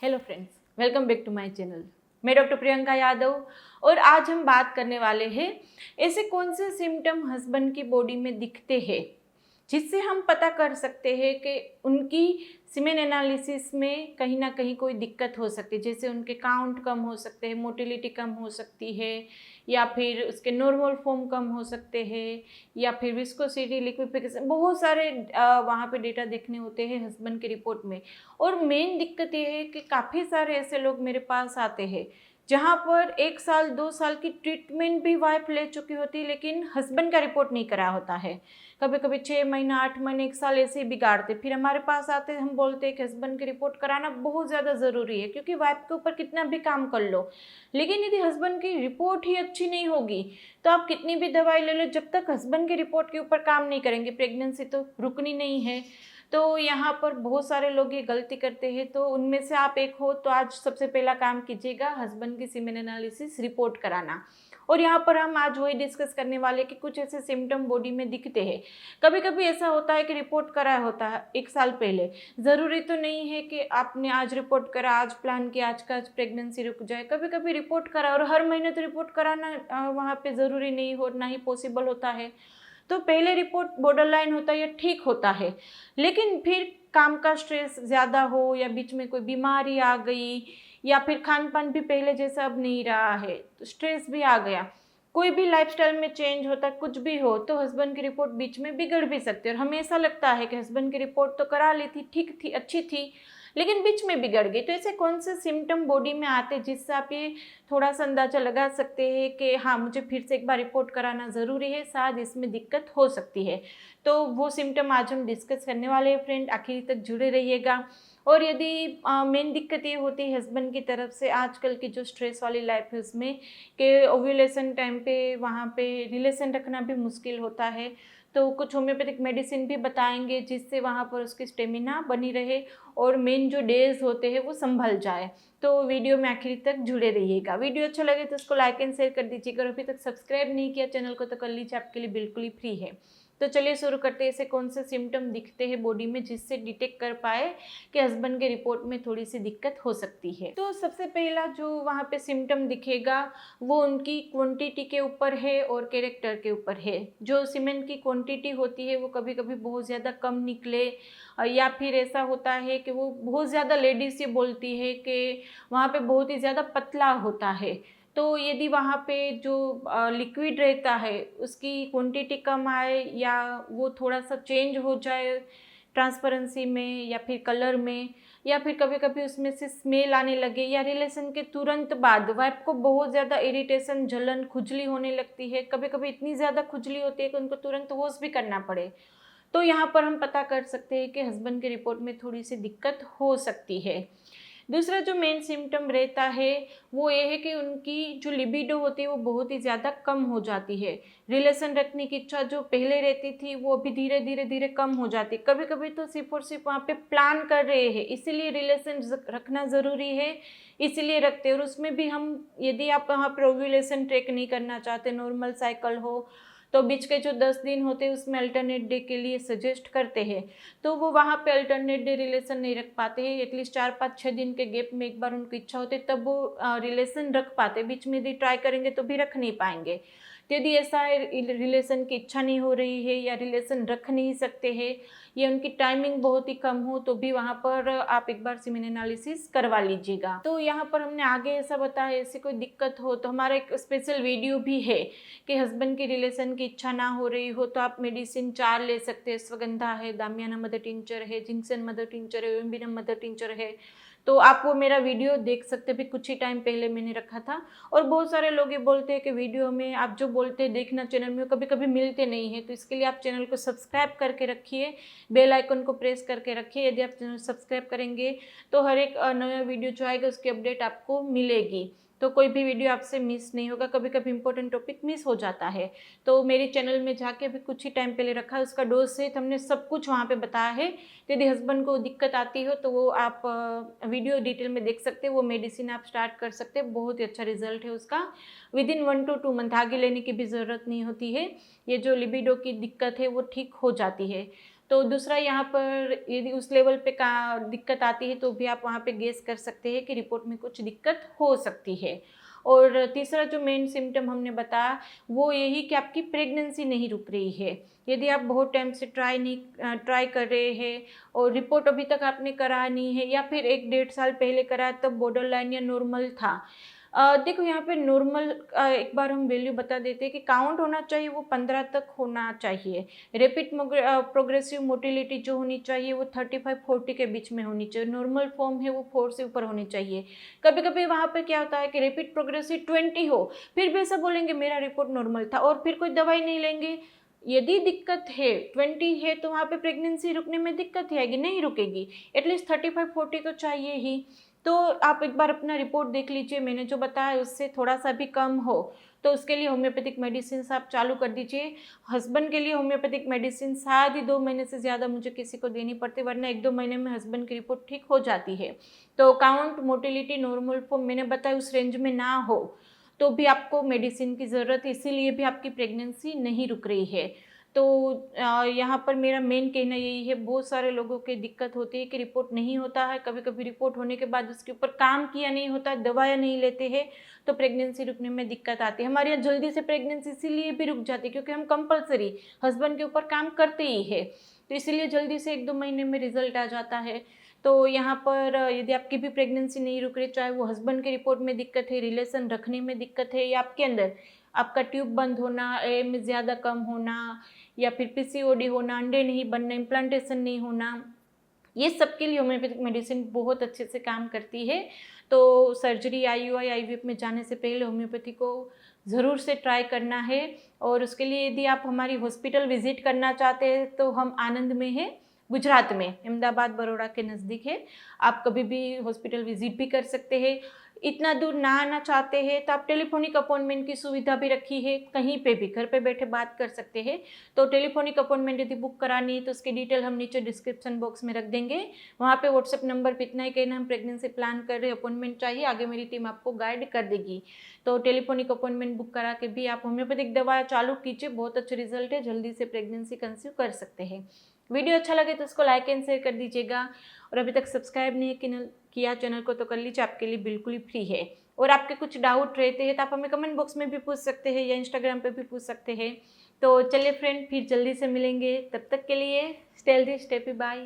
Hello friends, welcome back to my channel. मैं doctor Priyanka Yadav और आज हम बात करने वाले हैं ऐसे कौन से सिम्टम हस्बैंड की बॉडी में दिखते हैं जिससे हम पता कर सकते हैं कि उनकी सीमेन एनालिसिस में कहीं ना कहीं कोई दिक्कत हो सकती है। जैसे उनके काउंट कम हो सकते हैं, मोटिलिटी कम हो सकती है, या फिर उसके नॉर्मल फॉर्म कम हो सकते हैं, या फिर विस्कोसिटी, लिक्विफिकेशन, बहुत सारे वहाँ पे डेटा देखने होते हैं हस्बैंड की रिपोर्ट में। और मेन दिक्कत ये है कि काफ़ी सारे ऐसे लोग मेरे पास आते हैं जहाँ पर 1 साल 2 साल की ट्रीटमेंट भी वाइफ ले चुकी होती है लेकिन हस्बैंड का रिपोर्ट नहीं करा होता है। कभी कभी 6 महीना 8 महीने 1 साल ऐसे ही बिगाड़ते, फिर हमारे पास आते, हम बोलते हैं कि हस्बैंड की रिपोर्ट कराना बहुत ज़्यादा ज़रूरी है, क्योंकि वाइफ के ऊपर कितना भी काम कर लो लेकिन यदि हस्बैंड की रिपोर्ट ही अच्छी नहीं होगी तो आप कितनी भी दवाई ले लो, जब तक हस्बैंड की रिपोर्ट के ऊपर काम नहीं करेंगे प्रेगनेंसी तो रुकनी नहीं है। तो यहाँ पर बहुत सारे लोग ये गलती करते हैं, तो उनमें से आप एक हो तो आज सबसे पहला काम कीजिएगा हस्बैंड की सीमेन एनालिसिस रिपोर्ट कराना। और यहाँ पर हम आज वही डिस्कस करने वाले कि कुछ ऐसे सिम्टम बॉडी में दिखते हैं। कभी कभी ऐसा होता है कि रिपोर्ट कराया होता है 1 साल पहले, ज़रूरी तो नहीं है कि आपने आज रिपोर्ट करा, आज प्लान किया, आज का प्रेगनेंसी रुक जाए। कभी कभी रिपोर्ट करा और हर महीने तो रिपोर्ट कराना वहाँ पे ज़रूरी नहीं हो, ना ही पॉसिबल होता है। तो पहले रिपोर्ट बॉर्डर लाइन होता है या ठीक होता है, लेकिन फिर काम का स्ट्रेस ज़्यादा हो या बीच में कोई बीमारी आ गई या फिर खान पान भी पहले जैसा अब नहीं रहा है, तो स्ट्रेस भी आ गया, कोई भी लाइफस्टाइल में चेंज होता, कुछ भी हो, तो हस्बैंड की रिपोर्ट बीच में बिगड़ भी सकती है। और हमें ऐसा लगता है कि हस्बैंड की रिपोर्ट तो करा ली थी, ठीक थी, अच्छी थी, लेकिन बीच में बिगड़ गई। तो ऐसे कौन से सिम्टम बॉडी में आते हैं जिससे आप ये थोड़ा सा अंदाजा लगा सकते हैं कि हाँ, मुझे फिर से एक बार रिपोर्ट कराना ज़रूरी है, शायद इसमें दिक्कत हो सकती है। तो वो सिम्टम आज हम डिस्कस करने वाले हैं फ्रेंड, आखिर तक जुड़े रहिएगा। और यदि मेन दिक्कत ये होती है हस्बैंड की तरफ से, आजकल की जो स्ट्रेस वाली लाइफ है उसमें, कि ओव्यूलेशन टाइम पे वहाँ पे रिलेशन रखना भी मुश्किल होता है, तो कुछ होम्योपैथिक मेडिसिन भी बताएंगे जिससे वहाँ पर उसकी स्टेमिना बनी रहे और मेन जो डेज होते हैं वो संभल जाए। तो वीडियो में आखिर तक जुड़े रहिएगा। वीडियो अच्छा लगे तो उसको लाइक एंड शेयर कर दीजिएगा, और अभी तक सब्सक्राइब नहीं किया चैनल को तो कर लीजिए, आपके लिए बिल्कुल ही फ्री है। तो चलिए शुरू करते हैं। ऐसे कौन से सिम्टम दिखते हैं बॉडी में जिससे डिटेक्ट कर पाए कि हस्बैंड के रिपोर्ट में थोड़ी सी दिक्कत हो सकती है। तो सबसे पहला जो वहाँ पे सिम्टम दिखेगा वो उनकी क्वांटिटी के ऊपर है और कैरेक्टर के ऊपर है। जो सीमेन की क्वांटिटी होती है वो कभी कभी बहुत ज़्यादा कम निकले, या फिर ऐसा होता है कि वो बहुत ज़्यादा लेडीज ये बोलती है कि वहाँ पे बहुत ही ज़्यादा पतला होता है। तो यदि वहाँ पे जो लिक्विड रहता है उसकी क्वांटिटी कम आए या वो थोड़ा सा चेंज हो जाए ट्रांसपेरेंसी में या फिर कलर में, या फिर कभी कभी उसमें से स्मेल आने लगे, या रिलेशन के तुरंत बाद वाइफ को बहुत ज़्यादा इरिटेशन, जलन, खुजली होने लगती है, कभी कभी इतनी ज़्यादा खुजली होती है कि उनको तुरंत वॉश भी करना पड़े, तो यहाँ पर हम पता कर सकते हैं कि हस्बैंड की रिपोर्ट में थोड़ी सी दिक्कत हो सकती है। दूसरा जो मेन सिम्टम रहता है वो ये है कि उनकी जो लिबिडो होती है वो बहुत ही ज़्यादा कम हो जाती है। रिलेशन रखने की इच्छा जो पहले रहती थी वो अभी धीरे धीरे धीरे कम हो जाती है। कभी कभी तो सिर्फ और सिर्फ वहाँ पे प्लान कर रहे हैं, इसीलिए रिलेशन रखना ज़रूरी है, इसीलिए रखते हैं। और उसमें भी हम, यदि आप वहाँ पर ओव्यूलेशन ट्रैक नहीं करना चाहते, नॉर्मल साइकिल हो, तो बीच के जो 10 दिन होते हैं उसमें अल्टरनेट डे के लिए सजेस्ट करते हैं, तो वो वहाँ पे अल्टरनेट डे रिलेशन नहीं रख पाते हैं। एटलीस्ट 4 5 6 दिन के गैप में एक बार उनको इच्छा होती है तब वो रिलेशन रख पाते, बीच में यदि ट्राई करेंगे तो भी रख नहीं पाएंगे। तो यदि ऐसा है, रिलेशन की इच्छा नहीं हो रही है या रिलेशन रख नहीं सकते हैं या उनकी टाइमिंग बहुत ही कम हो, तो भी वहाँ पर आप एक बार सीमेन एनालिसिस करवा लीजिएगा। तो यहाँ पर हमने आगे ऐसा बताया, ऐसी कोई दिक्कत हो तो हमारा एक स्पेशल वीडियो भी है कि हस्बैंड की रिलेशन की इच्छा ना हो रही हो तो आप मेडिसिन 4 ले सकते हैं। स्वगंधा है, दामियाना मदर टिंचर है, जिंक्सन मदर टिंचर है, ओम्बिनम मदर टिंचर है। तो आप वो मेरा वीडियो देख सकते हैं, भी कुछ ही टाइम पहले मैंने रखा था। और बहुत सारे लोग ये बोलते हैं कि वीडियो में आप जो बोलते हैं देखना चैनल में, कभी कभी मिलते नहीं है, तो इसके लिए आप चैनल को सब्सक्राइब करके रखिए, बेल आइकन को प्रेस करके रखिए। यदि आप चैनल सब्सक्राइब करेंगे तो हर एक नया वीडियो जो आएगा उसकी अपडेट आपको मिलेगी, तो कोई भी वीडियो आपसे मिस नहीं होगा। कभी कभी इंपॉर्टेंट टॉपिक मिस हो जाता है, तो मेरे चैनल में जाके अभी कुछ ही टाइम पहले रखा है, उसका डोज से हमने सब कुछ वहाँ पे बताया है। यदि हस्बैंड को दिक्कत आती हो तो वो आप वीडियो डिटेल में देख सकते हैं, वो मेडिसिन आप स्टार्ट कर सकते हैं, बहुत ही अच्छा रिजल्ट है उसका। विदिन 1 to 2 मंथ आगे लेने की भी ज़रूरत नहीं होती है, ये जो लिबिडो की दिक्कत है वो ठीक हो जाती है। तो दूसरा यहाँ पर यदि उस लेवल पे का दिक्कत आती है तो भी आप वहाँ पे गेस कर सकते हैं कि रिपोर्ट में कुछ दिक्कत हो सकती है। और तीसरा जो मेन सिम्टम हमने बताया वो यही कि आपकी प्रेगनेंसी नहीं रुक रही है। यदि आप बहुत टाइम से ट्राई कर रहे हैं और रिपोर्ट अभी तक आपने करा नहीं है, या फिर 1-1.5 साल पहले करा तब बॉर्डर लाइन या नॉर्मल था। देखो यहाँ पे नॉर्मल एक बार हम वैल्यू बता देते हैं कि काउंट होना चाहिए वो 15 तक होना चाहिए। रैपिड प्रोग्रेसिव मोटिलिटी जो होनी चाहिए वो 35-40 के बीच में होनी चाहिए। नॉर्मल फॉर्म है वो 4 से ऊपर होनी चाहिए। कभी कभी वहाँ पे क्या होता है कि रैपिड प्रोग्रेसिव 20 हो, फिर भी ऐसा बोलेंगे मेरा रिपोर्ट नॉर्मल था, और फिर कोई दवाई नहीं लेंगे। यदि दिक्कत है 20 है तो वहाँ पे प्रेगनेंसी रुकने में दिक्कत आएगी, नहीं रुकेगी। एटलीस्ट 35-40 तो चाहिए ही। तो आप एक बार अपना रिपोर्ट देख लीजिए, मैंने जो बताया उससे थोड़ा सा भी कम हो तो उसके लिए होम्योपैथिक मेडिसिन आप चालू कर दीजिए। हस्बैंड के लिए होम्योपैथिक मेडिसिन शायद ही 2 महीने से ज़्यादा मुझे किसी को देनी पड़ती, वरना 1-2 महीने में हस्बैंड की रिपोर्ट ठीक हो जाती है। तो काउंट, मोटिलिटी, नॉर्मल फॉर्म मैंने बताया उस रेंज में ना हो तो भी आपको मेडिसिन की ज़रूरत है, इसीलिए भी आपकी प्रेगनेंसी नहीं रुक रही है। तो यहाँ पर मेरा मेन कहना यही है, बहुत सारे लोगों की दिक्कत होती है कि रिपोर्ट नहीं होता है, कभी कभी रिपोर्ट होने के बाद उसके ऊपर काम किया नहीं होता, दवाइयाँ नहीं लेते हैं तो प्रेगनेंसी रुकने में दिक्कत आती है। हमारे यहाँ जल्दी से प्रेगनेंसी इसीलिए भी रुक जाती है क्योंकि हम कंपलसरी हस्बैंड के ऊपर काम करते ही है, तो इसीलिए जल्दी से 1-2 महीने में रिजल्ट आ जाता है। तो यहाँ पर यदि आपकी भी प्रेगनेंसी नहीं रुक रही, चाहे वो हस्बैंड की रिपोर्ट में दिक्कत है, रिलेशन रखने में दिक्कत है, या आपके अंदर आपका ट्यूब बंद होना, एम में ज़्यादा कम होना, या फिर पीसीओडी होना, अंडे नहीं बनना, इम्प्लांटेशन नहीं होना, ये सब के लिए होम्योपैथिक मेडिसिन बहुत अच्छे से काम करती है। तो सर्जरी, आईयूआई, आईवीएफ में जाने से पहले होम्योपैथी को ज़रूर से ट्राई करना है। और उसके लिए यदि आप हमारी हॉस्पिटल विजिट करना चाहते हैं तो हम आनंद में है, गुजरात में, अहमदाबाद बड़ौदा के नज़दीक है। आप कभी भी हॉस्पिटल विजिट भी कर सकते हैं। इतना दूर ना आना चाहते हैं तो आप टेलीफोनिक अपॉइंटमेंट की सुविधा भी रखी है, कहीं पे भी घर पे बैठे बात कर सकते हैं। तो टेलीफोनिक अपॉइंटमेंट यदि बुक करानी है तो उसकी डिटेल हम नीचे डिस्क्रिप्शन बॉक्स में रख देंगे। वहाँ पे व्हाट्सएप नंबर पे इतना ही कहना हम प्रेगनेंसी प्लान कर रहे हैं, अपॉइंटमेंट चाहिए, आगे मेरी टीम आपको गाइड कर देगी। तो टेलीफोनिक अपॉइंटमेंट बुक करा के भी आप होम्योपैथिक दवा चालू कीजिए, बहुत अच्छे रिजल्ट है, जल्दी से प्रेगनेंसी कंसीव कर सकते हैं। वीडियो अच्छा लगे तो उसको लाइक एंड शेयर कर दीजिएगा, और अभी तक सब्सक्राइब नहीं किया चैनल को तो कर लीजिए, आपके लिए बिल्कुल ही फ्री है। और आपके कुछ डाउट रहते हैं तो आप हमें कमेंट बॉक्स में भी पूछ सकते हैं या इंस्टाग्राम पे भी पूछ सकते हैं। तो चलिए फ्रेंड, फिर जल्दी से मिलेंगे, तब तक के लिए stay healthy, stay happy, bye.